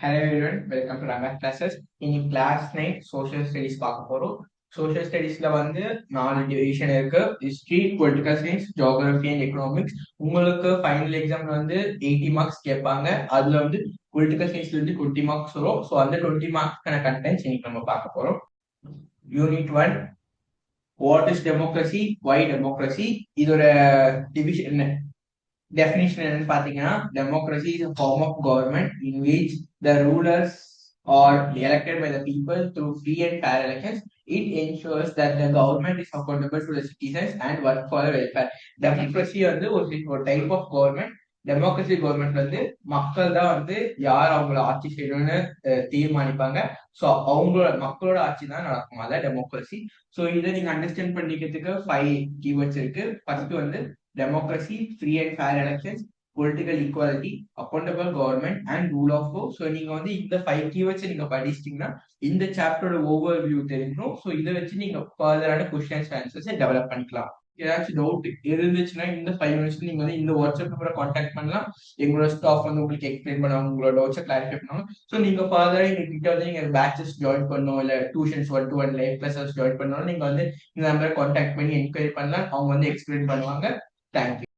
Hello everyone, welcome to Ranga classes. இன்னைக்கு class 9 social studies பார்க்க போறோம். சோஷியல் ஸ்டடீஸ்ல வந்து 4 டிவிஷன் இருக்கு: history, political science, geography and economics. உங்களுக்கு ஃபைனல் எக்ஸாம்ல வந்து 80 மார்க்ஸ் கேட்பாங்க. அதுல வந்து பொலிட்டிக்கல் சயின்ஸ்ல இருந்து 20 மார்க்ஸ் வரும். ஸோ அந்த 20 மார்க்ஸ்க்கான கண்டென்ட்ஸ் இன்னைக்கு நம்ம பார்க்க போறோம். Unit 1, what is democracy, why democracy. இதோட டிவிஷன் definition என்னன்னு பாத்தீங்கன்னா, democracy is a form of government in which the rulers are elected by the people through free and fair elections. It ensures that the government is accountable to the citizens and work for the welfare. Democracy வந்து ஒரு type of government. Democracy government வந்து மக்கள் தான் வந்து யார் அவங்கள ஆட்சி செய்யணும்னு தீர்மானிப்பாங்க. ஸோ மக்களோட ஆட்சி தான் நடக்கும். அதான் டெமோக்ரஸி. ஸோ இதை நீங்க அண்டர்ஸ்டாண்ட் பண்ணிக்கிறதுக்கு 5 கீவேர்ட்ஸ் இருக்கு. ஃபர்ஸ்ட் வந்து democracy, free and fair elections, political equality, accountable government and rule of law. So நீங்க வந்து இந்த 5 keywords நீங்க படிச்சிட்டீங்கன்னா இந்த சாப்டரோட ஓவர் வியூ தெரிஞ்சிடும். ஸோ இதை வச்சு நீங்க ஃபர்தரான கொஸ்டின்ஸ் ஆன்சர்ஸ் டெவலப் பண்ணிக்கலாம். ஏதாச்சும் டவுட் இருந்துச்சுன்னா இந்த 5 மினிட்ஸ் நீங்க வந்து இந்த வாட்ஸ்அப் நம்பரை கான்டாக்ட் பண்ணலாம். எங்களோட ஸ்டாஃப் வந்து உங்களுக்கு எக்ஸ்பிளைன் பண்ணுவாங்க, உங்களோட டவுட்ஸை கிளாரிஃபை பண்ணுவாங்க. ஸோ நீங்க ஃபர்தரா எங்க கிட்ட வந்து நீங்க பேட்சஸ் ஜாயின் பண்ணணும், இல்ல tuitions 1-to-1 live classes join பண்ணணும், நீங்க வந்து இந்த நம்பரை கான்டாக்ட் பண்ணி என்கொயரி பண்ணலாம். அவங்க வந்து எக்ஸ்பிளைன் பண்ணுவாங்க. Thank you.